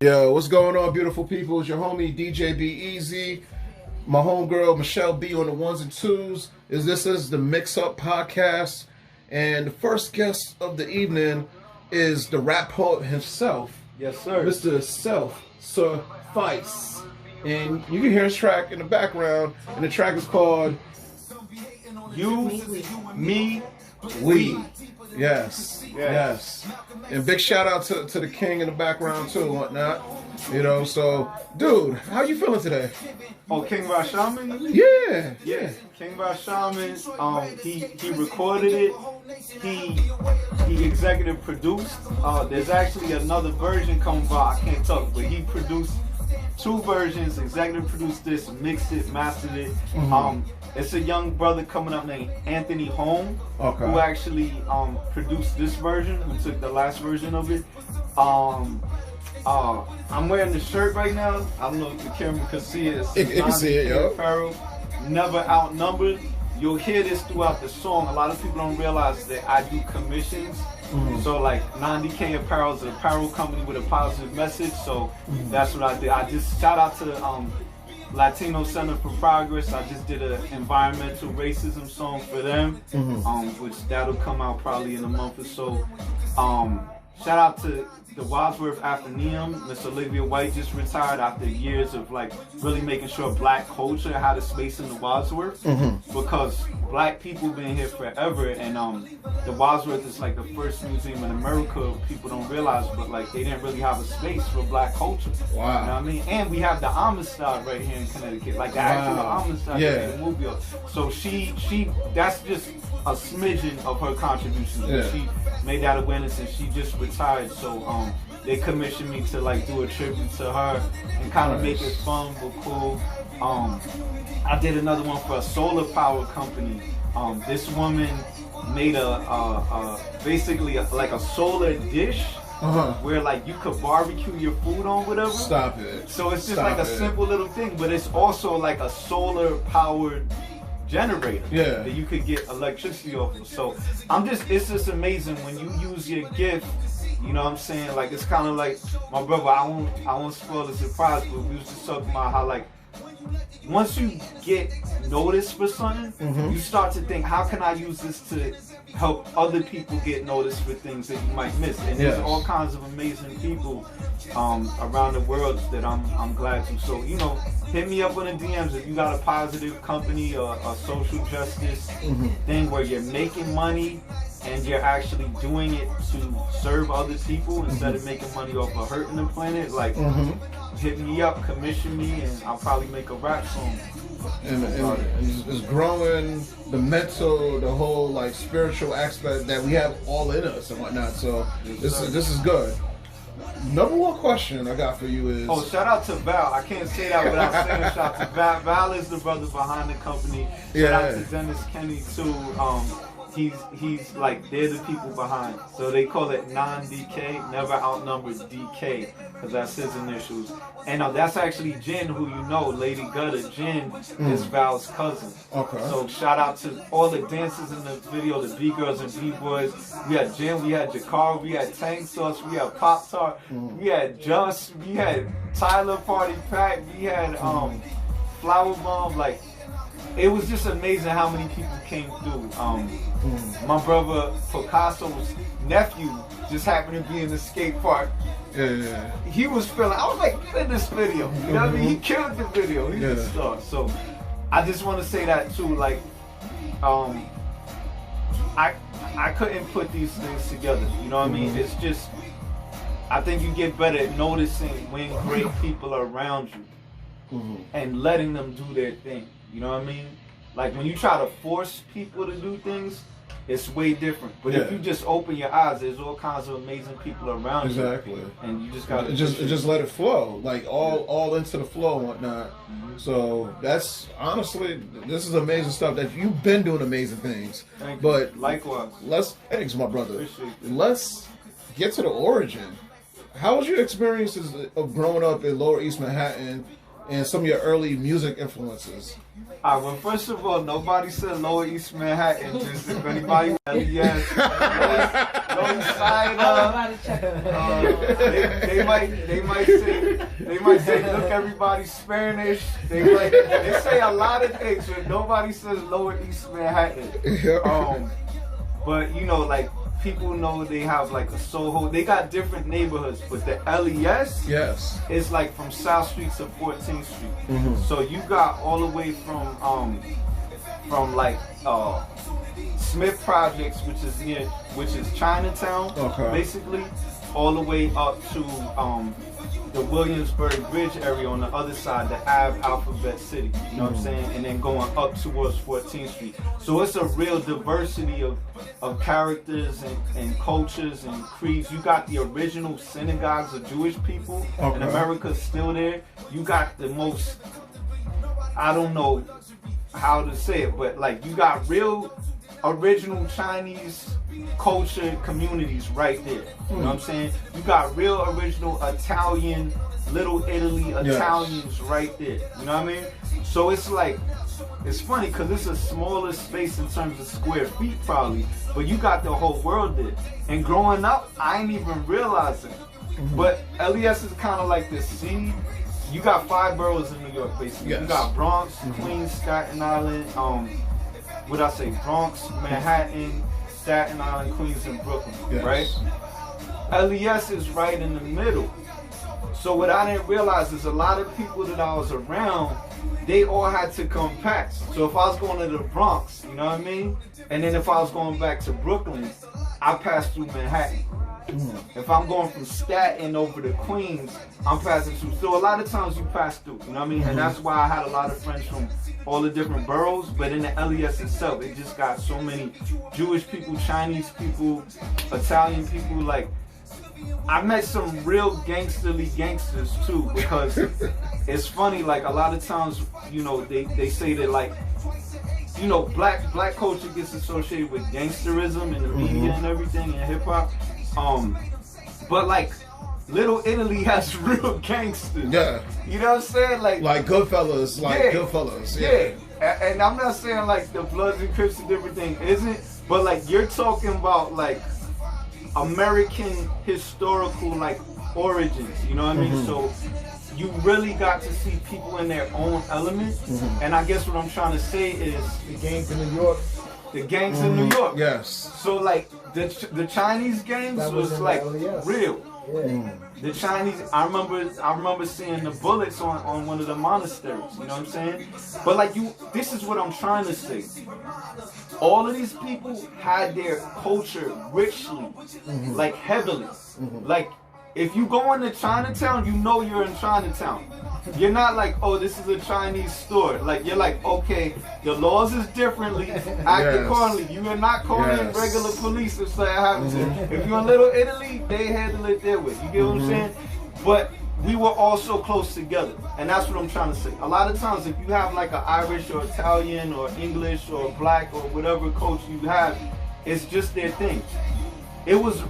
Yo, what's going on, beautiful people? It's your homie DJ Be Easy, my homegirl Michelle B on the ones and twos. This is the Mixup podcast, and the first guest of the evening is the rap poet himself. Yes, sir. Mr. Self Suffice, and you can hear his track in the background, and the track is called You, Me, We. Yes. And big shout out to the king in the background too and whatnot. You know, so dude, how you feeling today? Oh, King Rashaman? Yeah. King Rashaman, he recorded it. He executive produced. There's actually another version coming by. I can't talk, but he produced two versions, executive produced this, mixed it, mastered it. It's a young brother coming up named Anthony Holm, who actually produced this version, who took the last version of it. I'm wearing the shirt right now. I don't know if the camera can see it. It can see it, yo. Apparel, never outnumbered. You'll hear this throughout the song. A lot of people don't realize that I do commissions. So like 90K Apparel is an apparel company with a positive message. So that's what I did. I just shout out to Latino Center for Progress. I just did an environmental racism song for them, which that'll come out probably in a month or so. Shout out to the Wadsworth Athenaeum. Miss Olivia White just retired after years of like really making sure black culture had a space in the Wadsworth, because black people been here forever, and the Wadsworth is like the first museum in America. People don't realize, but like they didn't really have a space for black culture. Wow. You know what I mean? And we have the Amistad right here in Connecticut, like the actual Amistad in Mobile. So she that's just a smidgen of her contribution. Yeah. She made that awareness, and she just retired. So they commissioned me to like do a tribute to her and kind of make it fun but cool. I did another one for a solar power company. This woman made basically like a solar dish where like you could barbecue your food on, whatever. Stop it. So it's just like a simple little thing, but it's also like a solar powered generator that you could get electricity off of. So it's just amazing when you use your gift. You know what I'm saying? Like it's kind of like my brother. I won't spoil the surprise, but we was just talking about how like once you get noticed for something, you start to think, how can I use this to help other people get noticed for things that you might miss? And there's all kinds of amazing people around the world that I'm glad to. So hit me up on the DMs if you got a positive company or a social justice thing where you're making money and you're actually doing it to serve other people instead of making money off of hurting the planet. Like, hit me up, commission me, and I'll probably make a rap song. And it's growing the mental, the whole like spiritual aspect that we have all in us and whatnot. So this is good. Number one question I got for you is... Oh, shout out to Val. I can't say that without saying shout out to Val. Val is the brother behind the company. Shout out to Dennis Kenny too. He's like, they're the people behind. So they call it non-DK, never outnumbered DK, because that's his initials. And that's actually Jen, who you know, Lady Gutter. Jen is Val's cousin. So shout out to all the dancers in the video, the B-girls and B-boys. We had Jen, we had Jakar, we had Tank Sauce, we had Pop Tart, we had Just, we had Tyler Party Pack, we had Flower Bomb. Like, it was just amazing how many people came through. My brother Picasso's nephew just happened to be in the skate park. He was feeling, I was like, get in this video. You know what I mean? He killed the video. He's a star. So I just want to say that too. Like, I couldn't put these things together. You know what I mean? It's just, I think you get better at noticing when great people are around you and letting them do their thing. You know what I mean? Like when you try to force people to do things, it's way different. But if you just open your eyes, there's all kinds of amazing people around you. And you just gotta just let it flow, like all into the flow and whatnot. So that's honestly, this is amazing stuff. That you've been doing amazing things. Thank but you. Likewise. Thanks, my brother. Appreciate that. Let's get to the origin. How was your experiences of growing up in Lower East Manhattan and some of your early music influences? Well, first of all, nobody said Lower East Manhattan. Just if anybody, yes, no cider. They might say look everybody Spanish. They say a lot of things, but nobody says Lower East Manhattan. But you know, like people know they have like a Soho. They got different neighborhoods, but the LES is like from South Street to 14th Street. So you got all the way from like Smith Projects, which is Chinatown, basically, all the way up to the Williamsburg Bridge area on the other side, the Ave Alphabet City, you know what I'm saying? And then going up towards 14th Street. So it's a real diversity of characters and cultures and creeds. You got the original synagogues of Jewish people in America still there. You got the most, I don't know how to say it, but like you got real original Chinese culture communities right there. You know what I'm saying? You got real original Italian, Little Italy Italians right there. You know what I mean? So it's like, it's funny because it's a smaller space in terms of square feet probably, but you got the whole world there. And growing up, I ain't even realizing. But LES is kind of like this seed. You got 5 boroughs in New York, basically. You got Bronx, Queens, Staten Island, Bronx, Manhattan, Staten Island, Queens, and Brooklyn, right? LES is right in the middle. So what I didn't realize is a lot of people that I was around, they all had to compact. So if I was going to the Bronx, you know what I mean? And then if I was going back to Brooklyn, I passed through Manhattan. If I'm going from Staten over to Queens, I'm passing through. So a lot of times you pass through, you know what I mean? And that's why I had a lot of friends from all the different boroughs. But in the LES itself, it just got so many Jewish people, Chinese people, Italian people. Like, I met some real gangsterly gangsters too, because it's funny, like a lot of times, you know, they say that like, you know, black culture gets associated with gangsterism and the media and everything and hip hop. But like Little Italy has real gangsters. Yeah. You know what I'm saying? Like Goodfellas, Goodfellas. Yeah. And I'm not saying like the Bloods and Crips and everything isn't, but like you're talking about like American historical like origins, you know what I mean? So you really got to see people in their own element. And I guess what I'm trying to say is the gangs in New York. The gangs in New York. Yes. So like the Chinese gangs was like real. Yeah. The Chinese, I remember seeing the bullets on one of the monasteries, you know what I'm saying? But like this is what I'm trying to say. All of these people had their culture richly, like heavily. Like if you go into Chinatown, you know you're in Chinatown. You're not like, oh, this is a Chinese store. Like, you're like, okay, the laws is differently, act accordingly. You are not calling in regular police if something happens. If you're in Little Italy, they handle it their way. You get what I'm saying? But we were all so close together. And that's what I'm trying to say. A lot of times, if you have like an Irish or Italian or English or black or whatever culture you have, it's just their thing. It was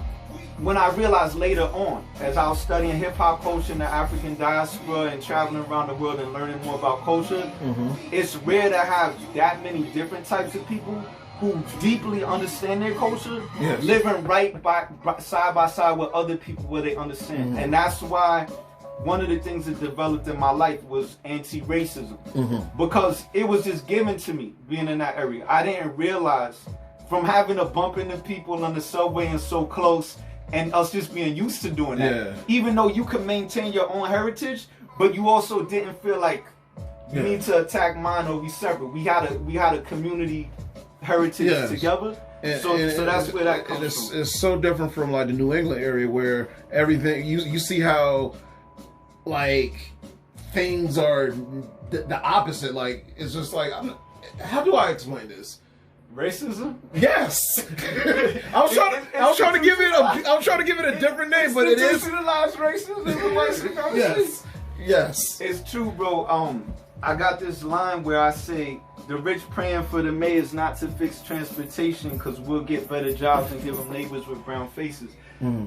when I realized later on, as I was studying hip-hop culture in the African diaspora and traveling around the world and learning more about culture, it's rare to have that many different types of people who deeply understand their culture, living right side by side with other people where they understand. And that's why one of the things that developed in my life was anti-racism. Because it was just given to me, being in that area. I didn't realize, from having to bump into people on the subway and so close, and us just being used to doing that. Even though you could maintain your own heritage, but you also didn't feel like you need to attack mine or be separate. We had a community heritage together. So that's where that comes from. It's so different from like the New England area where everything, you see how like things are the opposite. Like, it's just like, how do I explain this? Racism? Yes. I was trying to give it a different name, but it is institutionalized racism. Yes. It's true, bro. I got this line where I say the rich praying for the mayors not to fix transportation because we'll get better jobs and give them neighbors with brown faces.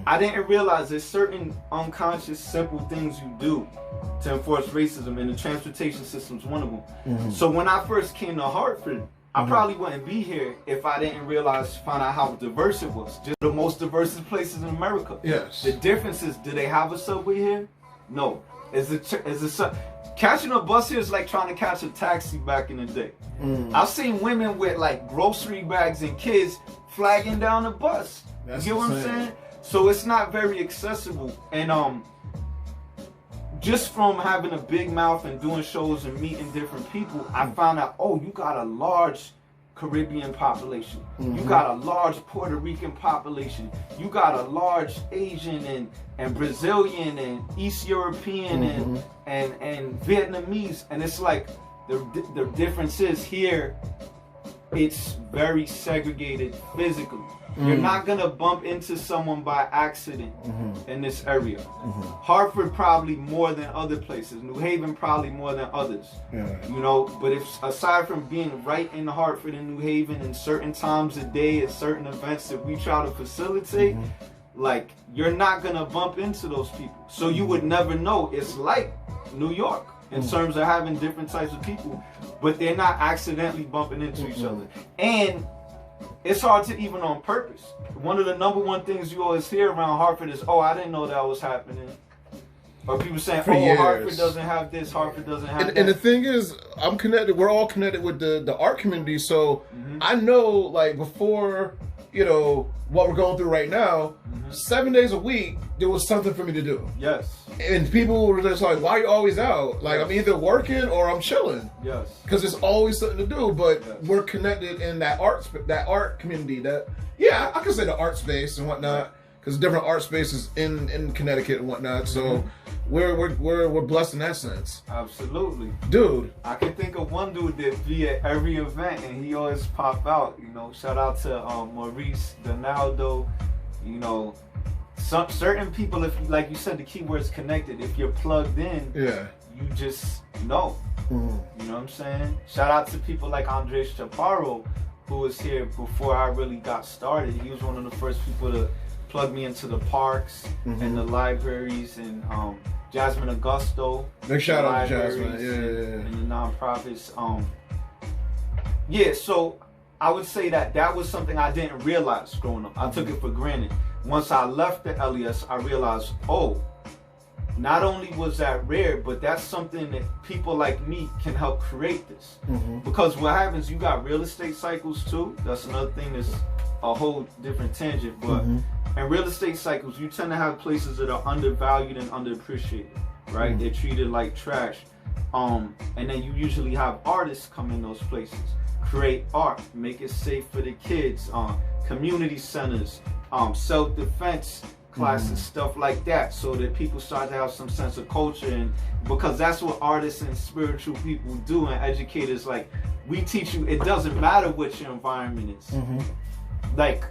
I didn't realize there's certain unconscious, simple things you do to enforce racism, and the transportation system's one of them. So when I first came to Hartford, I probably wouldn't be here if I didn't find out how diverse it was. Just the most diverse places in America. Yes. The difference is, do they have a subway here? No. Catching a bus here is like trying to catch a taxi back in the day. I've seen women with like grocery bags and kids flagging down the bus. That's you get what I'm saying? So it's not very accessible. And just from having a big mouth and doing shows and meeting different people, I found out, oh, you got a large Caribbean population. You got a large Puerto Rican population. You got a large Asian and Brazilian and East European and Vietnamese. And it's like the difference is here, it's very segregated physically. You're not gonna bump into someone by accident in this area. Hartford probably more than other places. New Haven probably more than others. You know, but if aside from being right in Hartford and New Haven in certain times of day at certain events that we try to facilitate, like you're not gonna bump into those people. So you would never know. It's like New York in terms of having different types of people, but they're not accidentally bumping into each other. And it's hard to even on purpose. One of the #1 things you always hear around Hartford is, oh, I didn't know that was happening. Or people saying, oh, years. Hartford doesn't have this, Hartford doesn't have that. And the thing is, I'm connected, we're all connected with the art community, so I know, like, before, you know, what we're going through right now, 7 days a week, there was something for me to do. Yes. And people were just like, why are you always out? Like, I'm either working or I'm chilling. Yes. Because there's always something to do, but we're connected in that art community, that, yeah, I could say the art space and whatnot, because different art spaces in Connecticut and whatnot, so we're blessed in that sense. Absolutely. Dude. I can think of one dude that be at every event and he always pop out, you know, shout out to Maurice Donaldo, you know, certain people, if like you said, the keyword's connected, if you're plugged in, you just know. You know what I'm saying? Shout out to people like Andres Chaparro, who was here before I really got started. He was one of the first people to plug me into the parks and the libraries, and Jasmine Augusto. Big shout out to Jasmine, and the nonprofits. So I would say that was something I didn't realize growing up. I took it for granted. Once I left the LES, I realized, oh, not only was that rare, but that's something that people like me can help create this. Because what happens, you got real estate cycles too. That's another thing that's a whole different tangent. But in real estate cycles, you tend to have places that are undervalued and underappreciated, right? They're treated like trash. And then you usually have artists come in those places, create art, make it safe for the kids, community centers, self-defense classes, stuff like that, so that people start to have some sense of culture. And because that's what artists and spiritual people do, and educators, like, we teach you, it doesn't matter what your environment is. Like,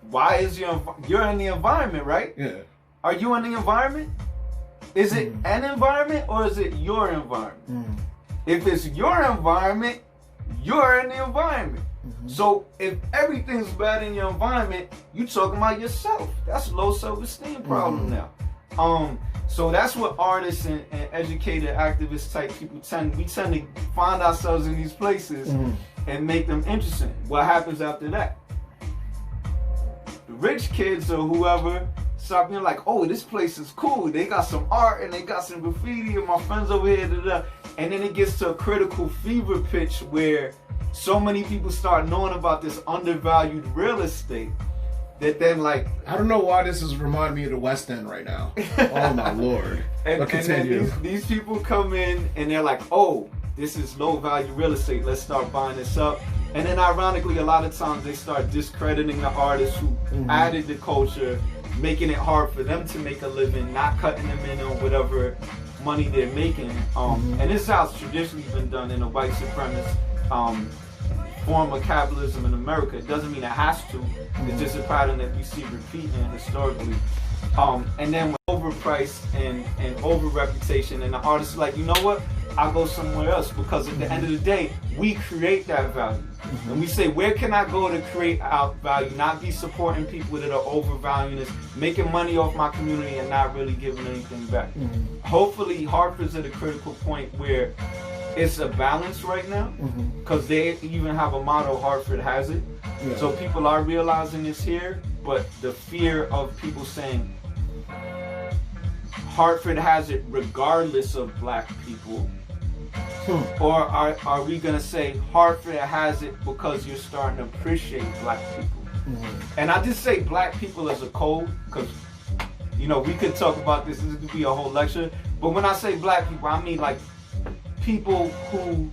why is you're in the environment, right? Are you in the environment? Is it an environment or is it your environment? If it's your environment, you're in the environment. So if everything's bad in your environment, you talking about yourself. That's a low self-esteem problem now. So that's what artists and educated activist type people tend to find ourselves in these places and make them interesting. What happens after that? The rich kids or whoever start being like, oh, this place is cool. They got some art and they got some graffiti and my friends over here, and then it gets to a critical fever pitch where so many people start knowing about this undervalued real estate that then, like, I don't know why this is reminding me of the West End right now. Oh my Lord. And then these people come in and they're like, oh, this is low value real estate, let's start buying this up. And then ironically, a lot of times they start discrediting the artists who added the culture, making it hard for them to make a living, not cutting them in on whatever money they're making. And this is how it's traditionally been done in a white supremacist form of capitalism in America. It doesn't mean it has to. It's just a pattern that we see repeating historically. And then with overpriced and over reputation, and the artist is like, you know what? I'll go somewhere else, because at the end of the day, we create that value. And we say, where can I go to create out value, not be supporting people that are overvaluing this, making money off my community and not really giving anything back. Hopefully, Hartford's at a critical point where it's a balance right now, because they even have a motto, Hartford has it. Yeah. So people are realizing it's here, but the fear of people saying Hartford has it regardless of black people. Or are we going to say Hartford has it because you're starting to appreciate black people? And I just say black people as a code, because, you know, we could talk about this could be a whole lecture, but when I say black people, I mean like people who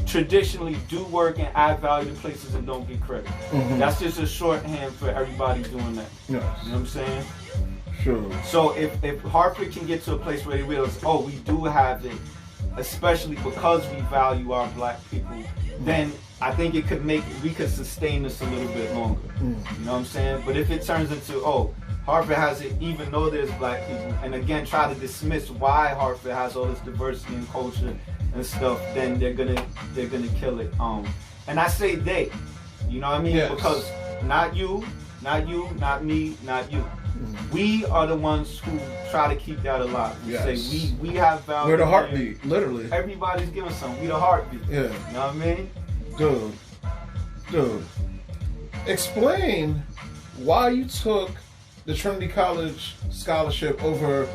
traditionally do work and add value to places and don't get credit. That's just a shorthand for everybody doing that. Yes. You know what I'm saying? Sure. So if Hartford can get to a place where they realize, oh, we do have it, especially because we value our black people, then I think it could we could sustain this a little bit longer. You know what I'm saying? But if it turns into, oh, Hartford has it even though there's black people, and again try to dismiss why Hartford has all this diversity and culture and stuff, then they're gonna kill it. And I say they, you know what I mean? Yes. Because not you, not me, not you. We are the ones who try to keep that alive. We say we have value. We're the heartbeat, literally. Everybody's giving something. We the heartbeat. Yeah. You know what I mean? Dude. Explain why you took the Trinity College scholarship over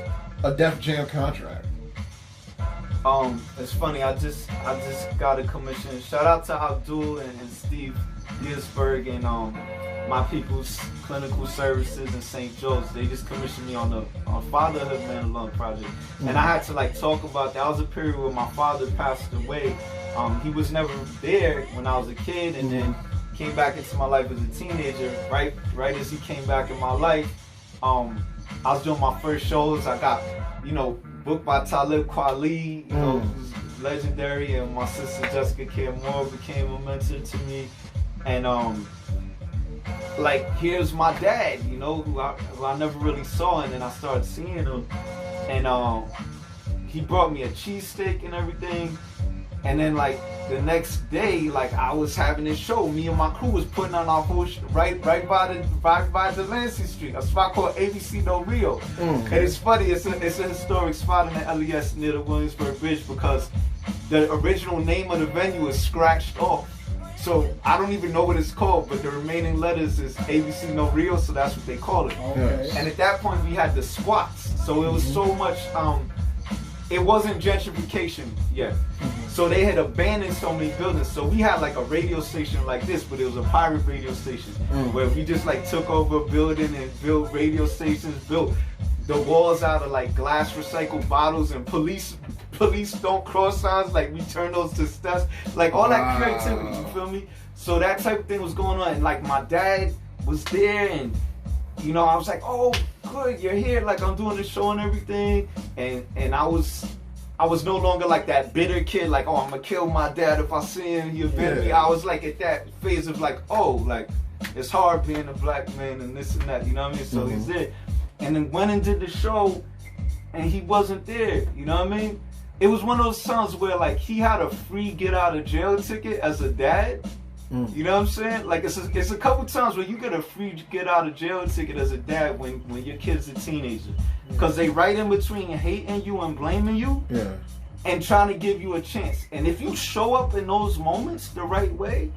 a Def Jam contract. It's funny. I just got a commission. Shout out to Abdul and Steve Ginsberg and my people's clinical services in St. Joe's. They just commissioned me on Fatherhood Man Alone project, and I had to like talk about that. Was a period where my father passed away. He was never there when I was a kid, and then came back into my life as a teenager. Right as he came back in my life, I was doing my first shows. I got, booked by Talib Kweli, who's legendary, and my sister Jessica K. Moore became a mentor to me. And here's my dad, who I never really saw, and then I started seeing him, and he brought me a cheesesteak and everything. And then the next day, I was having this show. Me and my crew was putting on our whole right by Delancey Street, a spot called ABC No Rio. And it's funny, it's a historic spot in the LES near the Williamsburg Bridge, because the original name of the venue is scratched off. So I don't even know what it's called, but the remaining letters is ABC No Rio, so that's what they call it. Okay. And at that point we had the squats, so it was so much. It wasn't gentrification yet. So they had abandoned so many buildings. So we had a radio station like this, but it was a pirate radio station where we just took over a building and built radio stations, built the walls out of glass recycled bottles, and police don't cross signs. We turned those to steps. All that creativity, you feel me? So that type of thing was going on, and my dad was there, and I was like, oh, good, you're here. I'm doing the show and everything. And I was no longer that bitter kid, oh, I'm gonna kill my dad if I see him, he offended me. I was at that phase of it's hard being a black man and this and that, you know what I mean? So he's there. And then went and did the show, and he wasn't there, you know what I mean? It was one of those times where he had a free get out of jail ticket as a dad. You know what I'm saying? It's a couple times where you get a free get out of jail ticket as a dad when your kid's a teenager, because they right in between hating you and blaming you, and trying to give you a chance. And if you show up in those moments the right way,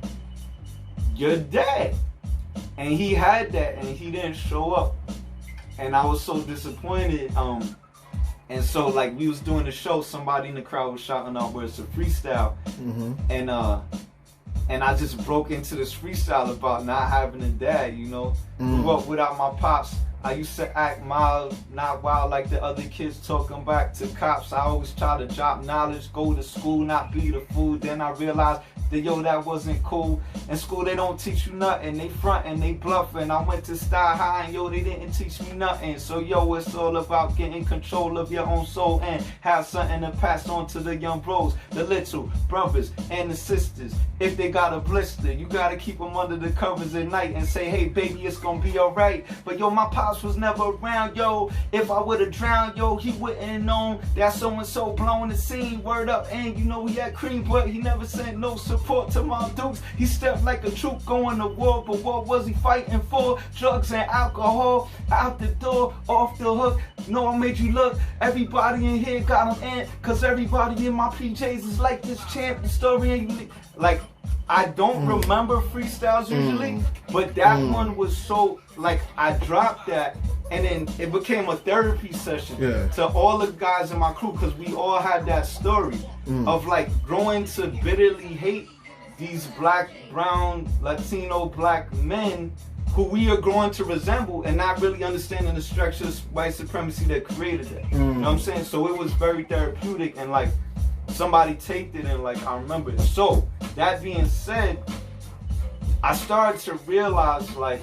you're dad. And he had that, and he didn't show up, and I was so disappointed. And so we was doing the show, somebody in the crowd was shouting out where it's a freestyle, and I just broke into this freestyle about not having a dad, Grew up without my pops. I used to act mild, not wild like the other kids talking back to cops. I always try to drop knowledge, go to school, not be the fool. Then I realized that, that wasn't cool. In school, they don't teach you nothing. They front and they bluffing. I went to Style High and, they didn't teach me nothing. So, it's all about getting control of your own soul and have something to pass on to the young bros, the little brothers and the sisters. If they got a blister, you got to keep them under the covers at night and say, hey, baby, it's going to be all right. But, my pops pops was never around, yo. If I would've drowned, yo, he wouldn't have known that so-and-so blowing the scene. Word up, and you know he had cream, but he never sent no support to my dukes. He stepped like a troop going to war, but what was he fighting for? Drugs and alcohol, out the door, off the hook. No, I made you look. Everybody in here got him in, cause everybody in my PJs is like this champ historian. Like, I don't remember freestyles usually, but that one was so, like, I dropped that, and then it became a therapy session to all the guys in my crew, because we all had that story of, like, growing to bitterly hate these black, brown, Latino black men who we are growing to resemble, and not really understanding the structures, white supremacy that created that. You know what I'm saying? So it was very therapeutic, and, like, somebody taped it, and, like, I remember it. So, that being said, I started to realize, like,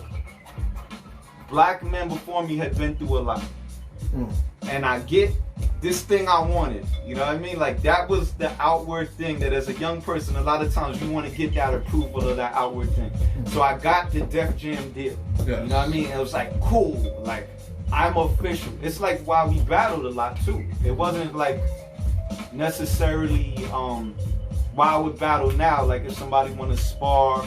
black men before me had been through a lot. And I get this thing I wanted. You know what I mean? Like, that was the outward thing that as a young person, a lot of times you want to get that approval of that outward thing. So I got the Def Jam deal. You know what I mean? And it was like, cool. Like, I'm official. It's like why we battled a lot, too. It wasn't, like, necessarily why I would battle now. Like, if somebody want to spar,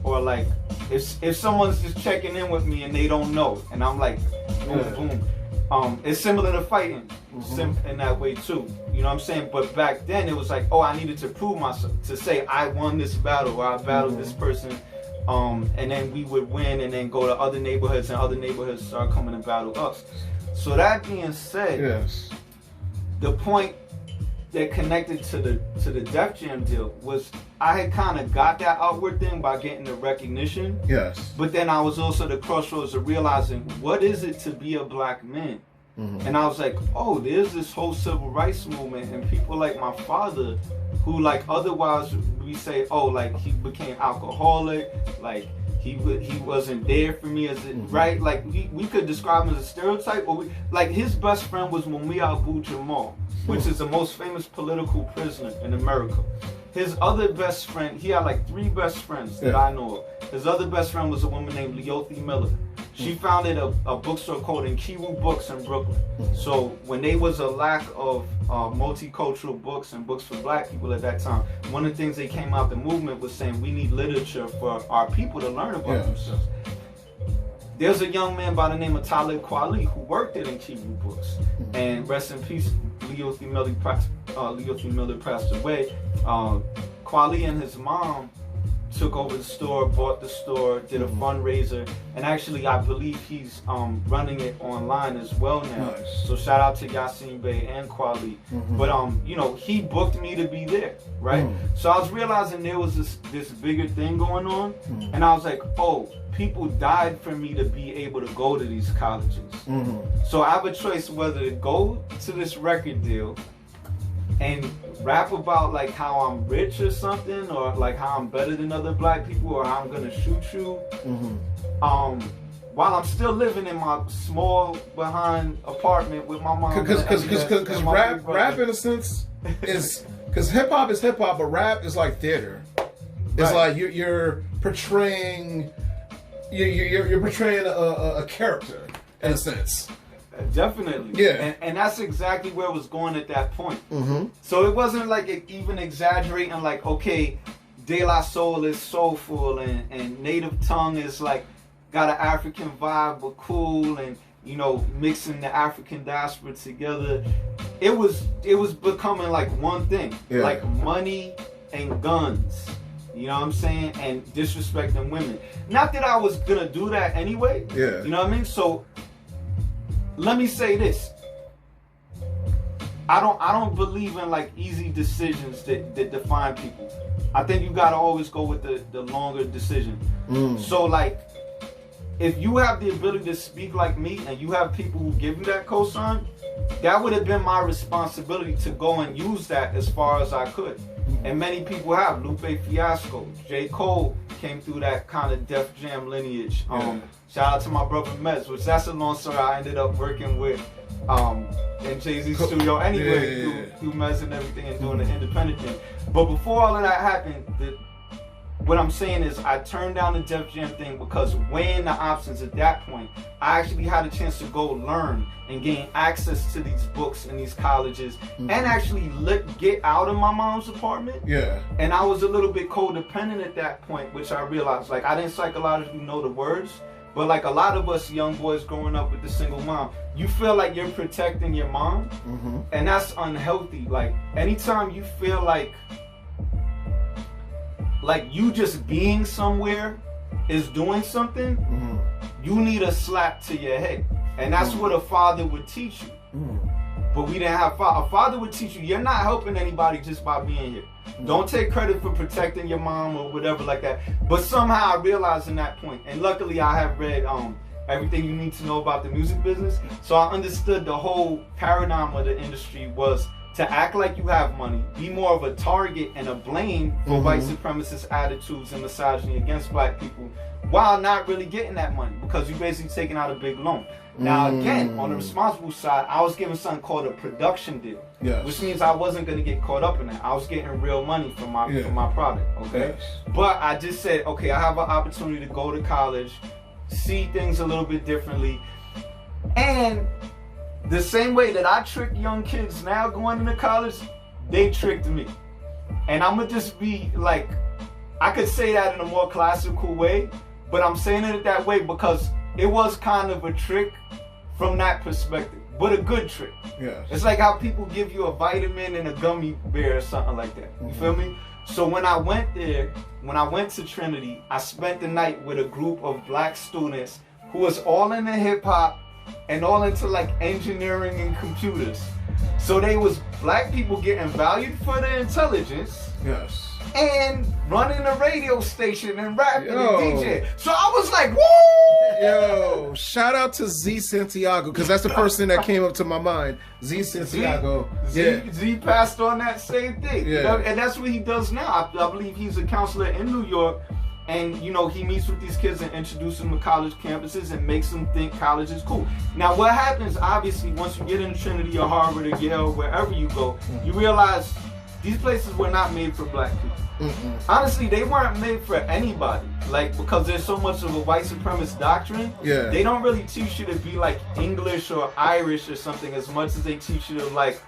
or like if someone's just checking in with me and they don't know, and I'm like, boom, boom. It's similar to fighting in that way too. You know what I'm saying? But back then it was like, oh, I needed to prove myself, to say I won this battle, or I battled this person, and then we would win, and then go to other neighborhoods, and other neighborhoods start coming and battle us. So that being said, the point that connected to the Def Jam deal was I had kind of got that outward thing by getting the recognition. But then I was also the crossroads of realizing, what is it to be a black man? And I was like, oh, there's this whole civil rights movement, and people like my father, who, like, otherwise we say, oh, like, he became alcoholic, like, he wasn't there for me as right? Like, we could describe him as a stereotype, or like, his best friend was Mumia Abu-Jamal, which is the most famous political prisoner in America. His other best friend, he had like 3 best friends that I know of. His other best friend was a woman named Leothi Miller. She founded a bookstore called Nkiru Books in Brooklyn. So when there was a lack of multicultural books and books for black people at that time, one of the things they came out the movement was saying, we need literature for our people to learn about themselves. There's a young man by the name of Talib Kweli who worked at Nkiru Books, and rest in peace, Leothi Miller passed away. Kweli and his mom took over the store, bought the store, did a fundraiser, and actually I believe he's running it online as well now. So shout out to Yasin Bey and Kweli. But you know, he booked me to be there, right? So I was realizing there was this bigger thing going on, and I was like, oh, people died for me to be able to go to these colleges. So I have a choice whether to go to this record deal and rap about like how I'm rich or something, or like how I'm better than other black people, or how I'm gonna shoot you, while I'm still living in my small behind apartment with my mom. Because rap in a sense is, because hip hop is hip hop, but rap is like theater. It's like you're portraying you're portraying a character in a sense. Definitely. Yeah. And that's exactly where it was going at that point. So it wasn't like even exaggerating, like, okay, De La Soul is soulful, and Native Tongue is like got an African vibe but cool, and you know, mixing the African diaspora together. It was becoming like one thing. Like money and guns. You know what I'm saying? And disrespecting women. Not that I was gonna do that anyway. You know what I mean? So let me say this. I don't believe in like easy decisions that define people. I think you gotta always go with the longer decision. So like, if you have the ability to speak like me and you have people who give you that cosign, that would have been my responsibility to go and use that as far as I could. And many people have. Lupe Fiasco, J. Cole came through that kind of Def Jam lineage. Shout out to my brother Mez, which that's a long story. I ended up working with in Jay-Z's studio anyway, through Mez and everything, and doing the independent thing. But before all of that happened, what I'm saying is I turned down the Def Jam thing because weighing the options at that point, I actually had a chance to go learn and gain access to these books in these colleges and actually get out of my mom's apartment. Yeah. And I was a little bit codependent at that point, which I realized, like, I didn't psychologically know the words, but like a lot of us young boys growing up with a single mom, you feel like you're protecting your mom, and that's unhealthy. Like, anytime you feel like you just being somewhere is doing something, you need a slap to your head. And that's what a father would teach you. But we didn't have a father would teach you, you're not helping anybody just by being here. Don't take credit for protecting your mom or whatever like that. But somehow I realized in that point, and luckily I have read everything you need to know about the music business. So I understood the whole paradigm of the industry was to act like you have money, be more of a target and a blame for white supremacist attitudes and misogyny against black people, while not really getting that money because you're basically taking out a big loan. Now again, on the responsible side, I was given something called a production deal, which means I wasn't going to get caught up in that. I was getting real money from my product, okay? But I just said, okay, I have an opportunity to go to college, see things a little bit differently, and the same way that I trick young kids now going into college, they tricked me. And I'm going to just be like, I could say that in a more classical way, but I'm saying it that way because it was kind of a trick from that perspective, but a good trick. Yes. It's like how people give you a vitamin and a gummy bear or something like that. You feel me? So when I went there, when I went to Trinity, I spent the night with a group of black students who was all into hip hop and all into like engineering and computers. So they was black people getting valued for their intelligence. Yes. And running a radio station and rapping and DJ. So I was like, woo! Yo, shout out to Z Santiago, because that's the first thing that came up to my mind. Z Santiago. Z passed on that same thing. Yeah. You know? And that's what he does now. I believe he's a counselor in New York. And, you know, he meets with these kids and introduces them to college campuses and makes them think college is cool. Now, what happens, obviously, once you get into Trinity or Harvard or Yale, wherever you go, you realize these places were not made for black people. Honestly, they weren't made for anybody. Like, because there's so much of a white supremacist doctrine, they don't really teach you to be like English or Irish or something as much as they teach you to like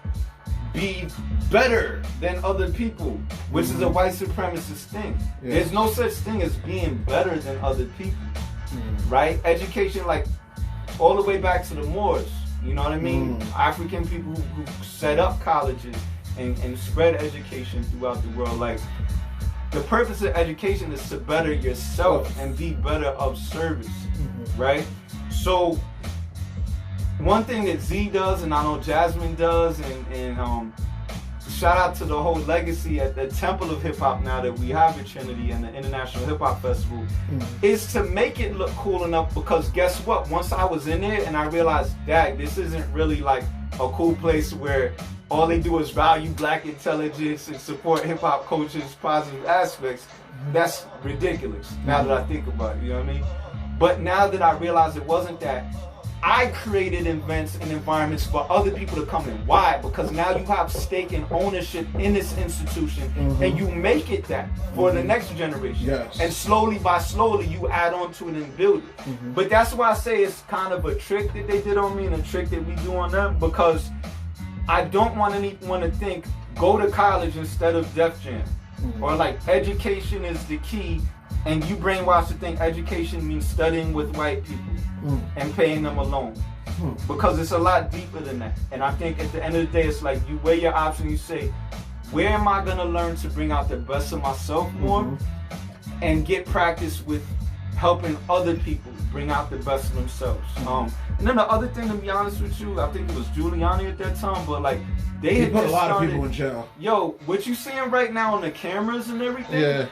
be better than other people, which is a white supremacist thing. There's no such thing as being better than other people, right? Education, like all the way back to the Moors, you know what I mean? African people who set up colleges and spread education throughout the world. Like, the purpose of education is to better yourself and be better of service, right? So one thing that Z does, and I know Jasmine does, and shout out to the whole legacy at the Temple of Hip Hop now that we have at Trinity and the International Hip Hop Festival, is to make it look cool enough, because guess what? Once I was in there and I realized, dang, this isn't really like a cool place where all they do is value black intelligence and support hip hop culture's positive aspects. That's ridiculous now that I think about it, you know what I mean? But now that I realize it wasn't that, I created events and environments for other people to come in. Why? Because now you have stake and ownership in this institution, and you make it that for the next generation. And slowly by slowly, you add on to it and build it. But that's why I say it's kind of a trick that they did on me and a trick that we do on them, because I don't want anyone to think, go to college instead of Def Jam. Or like, education is the key, and you brainwash to think education means studying with white people and paying them a loan. Because it's a lot deeper than that. And I think at the end of the day, it's like you weigh your options, you say, where am I gonna learn to bring out the best of myself more and get practice with helping other people bring out the best of themselves. And then the other thing, to be honest with you, I think it was Giuliani at that time, but like, they had put a lot started, of people in jail. Yo, what you seeing right now on the cameras and everything,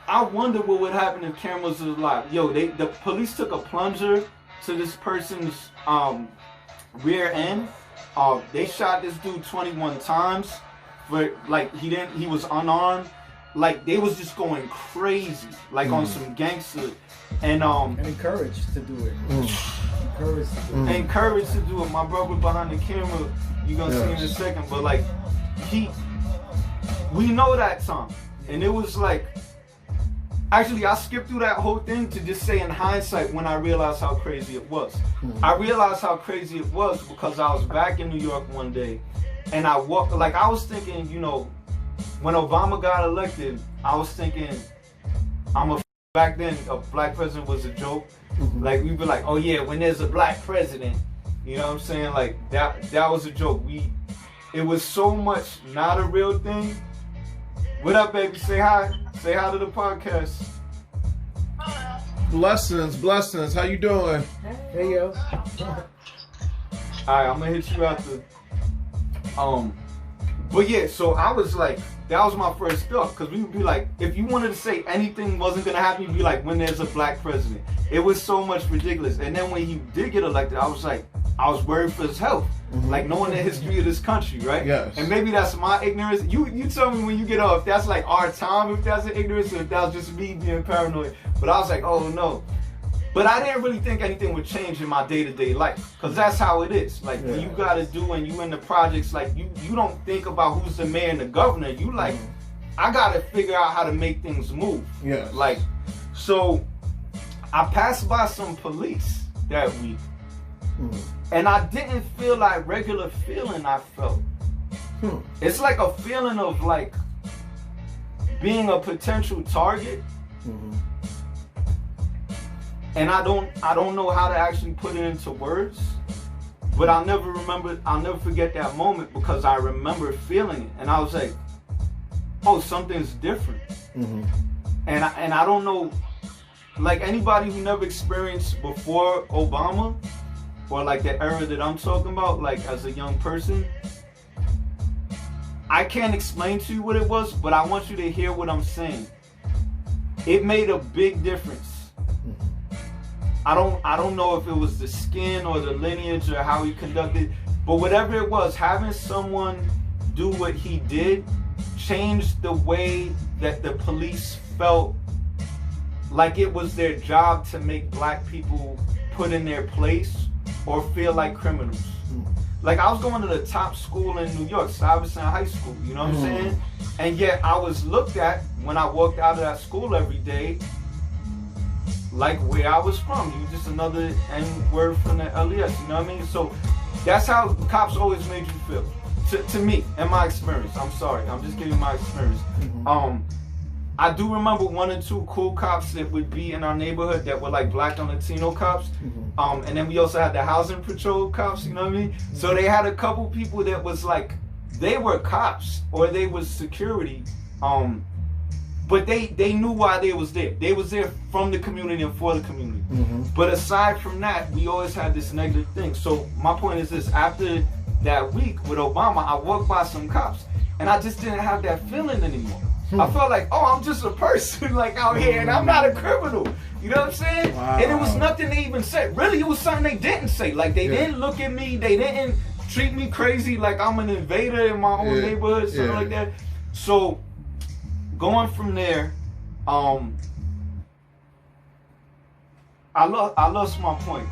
I wonder what would happen if cameras was live. Yo, the police took a plunger to this person's rear end. They shot this dude 21 times, but like he was unarmed. Like, they was just going crazy, like on some gangster, and encouraged to do it. Encouraged to do it. My brother behind the camera, you're gonna see in a second, but like, we know that time, and it was like, Actually, I skipped through that whole thing to just say in hindsight when I realized how crazy it was. I realized how crazy it was because I was back in New York one day and I walked, like I was thinking, you know, when Obama got elected, I was thinking, back then a black president was a joke. Like we'd be like, oh yeah, when there's a black president, you know what I'm saying? Like that was a joke. It was so much not a real thing. What up, baby? Say hi. Say hi to the podcast. Blessings. How you doing? Hey yo. Alright, I'm gonna hit you after. But yeah, so I was like, that was my first thought, because we would be like, if you wanted to say anything wasn't gonna happen, you'd be like, when there's a black president. It was so much ridiculous. And then when he did get elected, I was like, I was worried for his health. Like knowing the history of this country, right? Yes. And maybe that's my ignorance. You tell me when you get off, if that's like our time, if that's an ignorance, or if that was just me being paranoid. But I was like, oh no. But I didn't really think anything would change in my day-to-day life, because that's how it is. Like when you gotta do and you in the projects, like you don't think about who's the mayor and the governor. You like, I gotta figure out how to make things move. Yeah. Like, so I passed by some police that week, and I didn't feel like regular feeling I felt. It's like a feeling of like being a potential target. And I don't know how to actually put it into words, but I'll never forget that moment, because I remember feeling it, and I was like, oh, something's different. And I don't know, like anybody who never experienced before Obama, or like the era that I'm talking about, like as a young person, I can't explain to you what it was, but I want you to hear what I'm saying. It made a big difference. I don't know if it was the skin or the lineage or how he conducted, but whatever it was, having someone do what he did changed the way that the police felt like it was their job to make black people put in their place or feel like criminals. Like I was going to the top school in New York, Stuyvesant High School, you know what I'm saying? And yet I was looked at when I walked out of that school every day like where I was from. You just another N word from the LES, you know what I mean? So that's how cops always made you feel. To me, and my experience. I'm sorry, I'm just giving my experience. I do remember one or two cool cops that would be in our neighborhood that were like black and Latino cops. And then we also had the housing patrol cops, you know what I mean? So they had a couple people that was like, they were cops or they was security. But they knew why they was there. They was there from the community and for the community. But aside from that, we always had this negative thing. So my point is this: after that week with Obama, I walked by some cops, and I just didn't have that feeling anymore. I felt like, oh, I'm just a person like out here, and I'm not a criminal. You know what I'm saying? Wow. And it was nothing they even said. Really, it was something they didn't say. Like they didn't look at me. They didn't treat me crazy like I'm an invader in my own neighborhood, something like that. So going from there, I lost my point.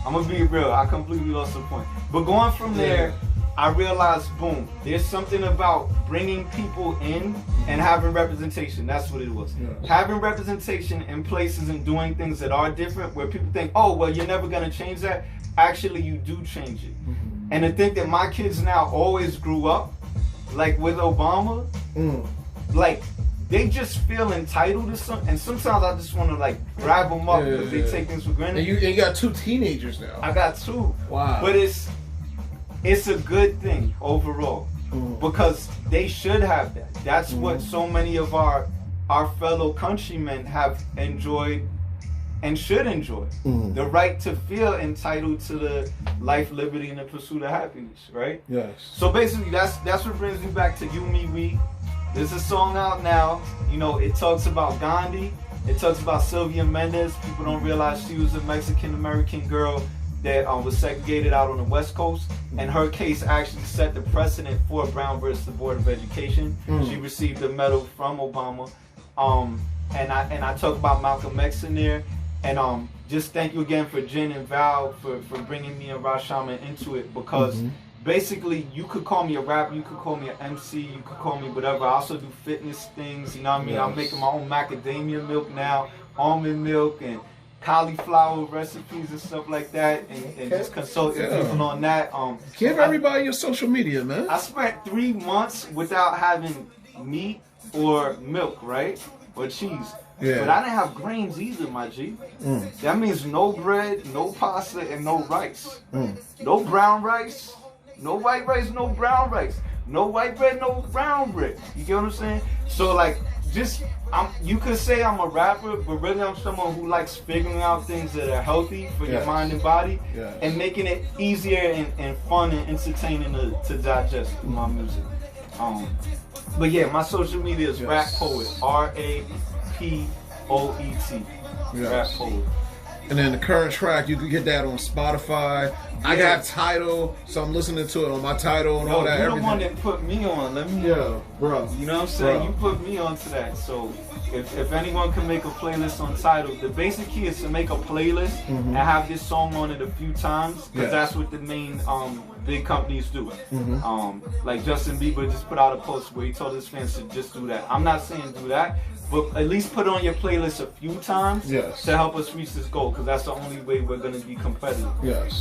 I'm gonna be real, I completely lost the point. But going from there, I realized, boom, there's something about bringing people in and having representation. That's what it was. Having representation in places and doing things that are different, where people think, oh, well, you're never gonna change that. Actually, you do change it. And to think that my kids now always grew up, like with Obama, like they just feel entitled to something, and sometimes I just want to like grab them up because they take things for granted. And you got 2 teenagers now. I got 2. Wow. But it's a good thing overall, because they should have that. That's what so many of our fellow countrymen have enjoyed and should enjoy. The right to feel entitled to the life, liberty, and the pursuit of happiness, right? Yes. So basically, that's what brings me back to You, Me, We. There's a song out now, you know, it talks about Gandhi, it talks about Sylvia Mendez. People don't realize she was a Mexican-American girl that was segregated out on the West Coast, and her case actually set the precedent for Brown versus the Board of Education. She received a medal from Obama, and I talk about Malcolm X in there, and just thank you again for Jen and Val for bringing me and Rashama into it, because basically, you could call me a rapper, you could call me an MC, you could call me whatever. I also do fitness things, you know what I mean? I'm making my own macadamia milk now, almond milk, and cauliflower recipes and stuff like that, and just consulting people on that. Give everybody your social media, man. I spent 3 months without having meat or milk, right? Or cheese. Yeah. But I didn't have grains either, my G. That means no bread, no pasta, and no rice. No brown rice, no white rice, no brown rice. No white bread, no brown bread. You get what I'm saying? So like, you could say I'm a rapper, but really I'm someone who likes figuring out things that are healthy for your mind and body, and making it easier and fun and entertaining to digest through my music. But yeah, my social media is Rap Poet, RAPOET, Rap Poet. And then the current track, you can get that on Spotify. I got Tidal, so I'm listening to it on my Tidal and all that. You're the one that put me on. Let me bro. You know what I'm saying? You put me onto that. So if anyone can make a playlist on Tidal, the basic key is to make a playlist and have this song on it a few times, because that's what the main big companies do. Like Justin Bieber just put out a post where he told his fans to just do that. I'm not saying do that, but at least put it on your playlist a few times to help us reach this goal, because that's the only way we're going to be competitive.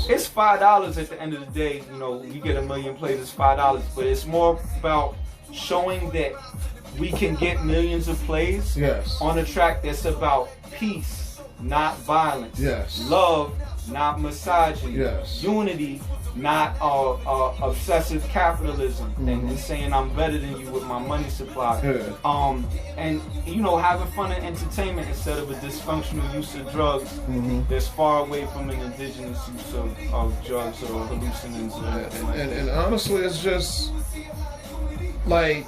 It's $5 at the end of the day. You know, you get 1 million plays, it's $5, but it's more about showing that we can get millions of plays on a track that's about peace, not violence, love, not misogyny, unity, not obsessive capitalism, and saying I'm better than you with my money supply, and you know, having fun and entertainment instead of a dysfunctional use of drugs that's far away from an indigenous use of drugs or hallucinogens or anything like that. And honestly, it's just like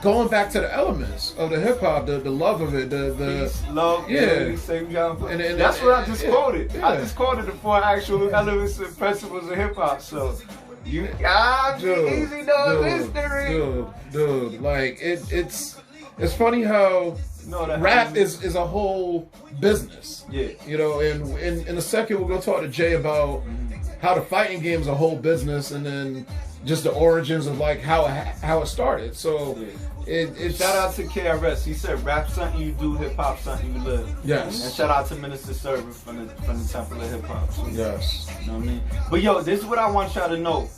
going back to the elements of the hip hop, the love of it, the peace, love, and that's what I just quoted. I just quoted the 4 actual elements and principles of hip hop. So you easy dog history, dude. Like it's funny how rap is a whole business. You know, and in a second we're gonna talk to Jay about how the fighting game is a whole business, and then just the origins of like how it started. So it's shout out to KRS. He said rap something you do, hip hop something you live. And shout out to Minister Server from the Temple of Hip Hop. So, you know what I mean? But yo, this is what I want y'all to know.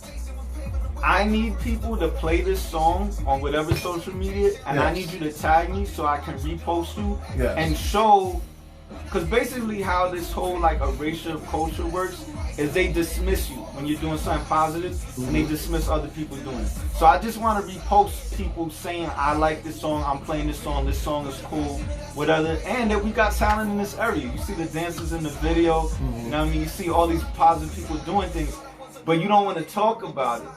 I need people to play this song on whatever social media, and I need you to tag me so I can repost you and show. Because basically how this whole like erasure of culture works is they dismiss you when you're doing something positive, and they dismiss other people doing it. So I just want to repost people saying, I like this song, I'm playing this song is cool, whatever, and that we got talent in this area. You see the dancers in the video, you know what I mean? You see all these positive people doing things, but you don't want to talk about it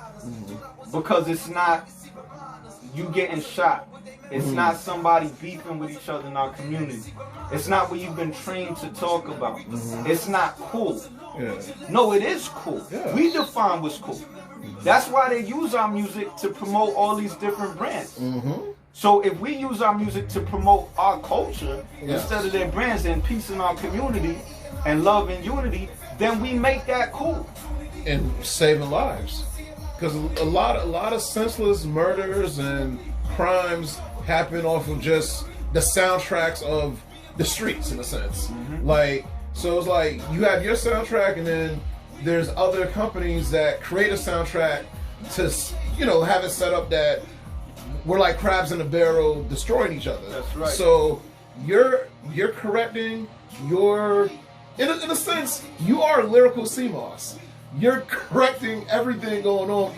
because it's not you getting shot. It's not somebody beefing with each other in our community. It's not what you've been trained to talk about. It's not cool. No, it is cool. We define what's cool. That's why they use our music to promote all these different brands. So if we use our music to promote our culture instead of their brands and peace in our community and love and unity, then we make that cool. And saving lives. Because a lot of senseless murders and crimes happen off of just the soundtracks of the streets, in a sense. Like, so it's like you have your soundtrack, and then there's other companies that create a soundtrack to, you know, have it set up that we're like crabs in a barrel destroying each other. That's right. So you're correcting your, in a sense, you are lyrical CMOS. You're correcting everything going on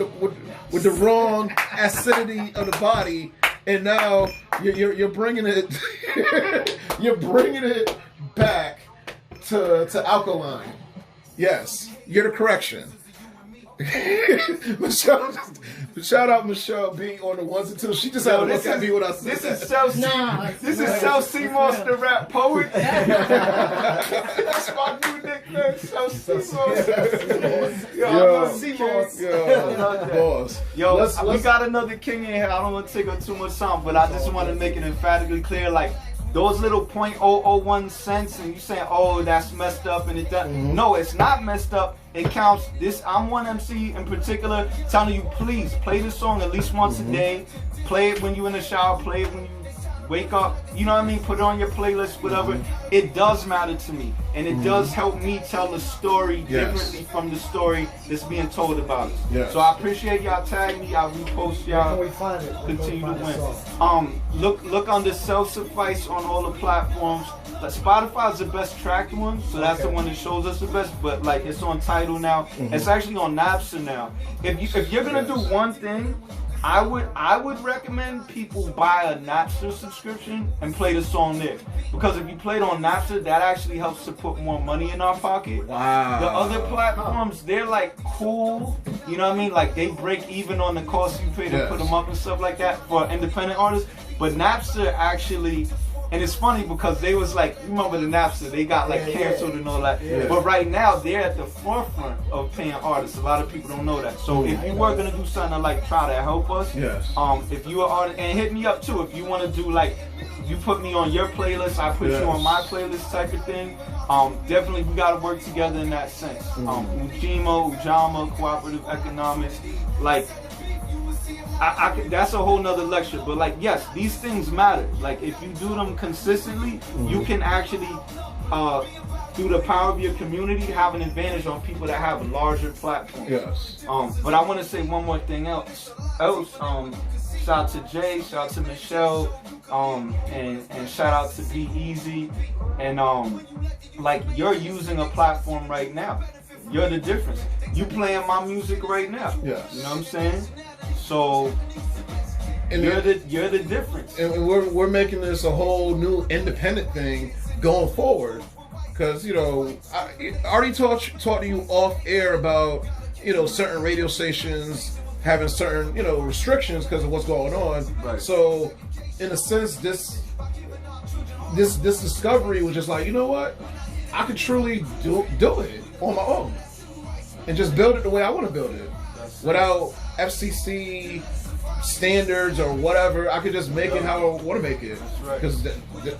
with the wrong acidity of the body, and now you're bringing it you're bringing it back to alkaline. Yes, you're the correction. Michelle, shout out Michelle B on the ones and twos. She just had to look at me when I said this is Self Suffice, the rap poet. That's my new nickname, Self Suffice. Boss. Yo, we got another king in here. I don't want to take up too much time, but I just want to make it emphatically clear, like, those little 0.001 cents, and you saying, oh, that's messed up, and it doesn't. No, it's not messed up. it counts. I'm one MC in particular telling you, please play this song at least once a day. Play it when you're in the shower. Play it when you wake up. You know what I mean? Put it on your playlist, whatever. It does matter to me, and it does help me tell the story differently from the story that's being told about it. So I appreciate y'all tagging me. I'll repost y'all. Where can we find it? Continue to win. Look under Self Suffice on all the platforms. Like Spotify is the best tracked one, so that's the one that shows us the best. But like it's on Tidal now. It's actually on Napster now. If you're gonna do one thing, I would recommend people buy a Napster subscription and play the song there. Because if you play it on Napster, that actually helps to put more money in our pocket. Wow. The other platforms, they're like cool, you know what I mean? Like they break even on the cost you pay to put them up and stuff like that for independent artists. But Napster actually, and it's funny because they was like, you remember the Napster, they got like canceled and all that. But right now, they're at the forefront of paying artists. A lot of people don't know that. So if you were gonna do something to like try to help us, if you are artist, and hit me up too, if you wanna do like, you put me on your playlist, I put you on my playlist type of thing. Definitely we gotta work together in that sense. Ujama, cooperative economics, like, that's a whole nother lecture, but like, yes, these things matter. Like, if you do them consistently, you can actually, through the power of your community, have an advantage on people that have larger platforms. But I want to say one more thing else. Shout out to Jay, shout out to Michelle, and shout out to Be Easy. And like, you're using a platform right now. You're the difference. You playing my music right now. You know what I'm saying? So you're the difference. And we're making this a whole new independent thing going forward. Because, you know, I already talked to you off air about, you know, certain radio stations having certain, you know, restrictions because of what's going on. So in a sense, this discovery was just like, you know what? I could truly do it on my own and just build it the way I want to build it without FCC standards or whatever. I could just make it how I want to make it because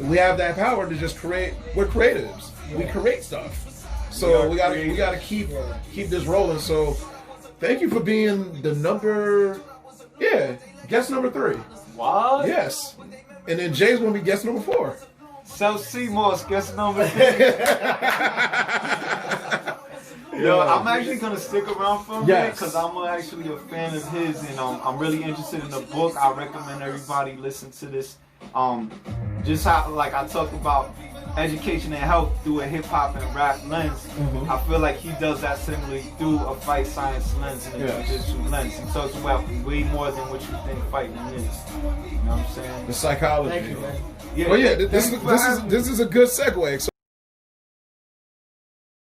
we have that power to just create. We're creatives. We create stuff. So we gotta keep this rolling. So thank you for being the guest number 3. What? Yes. And then Jay's gonna be guest number 4. Self Seymour's guest number 3. Yo, I'm actually gonna stick around for a minute because I'm actually a fan of his, and I'm really interested in the book. I recommend everybody listen to this. Just how, like, I talk about education and health through a hip hop and rap lens. I feel like he does that similarly through a fight science lens and a jujitsu lens. He talks about way more than what you think fighting is. You know what I'm saying? The psychology. Thank you, man. This is a good segue.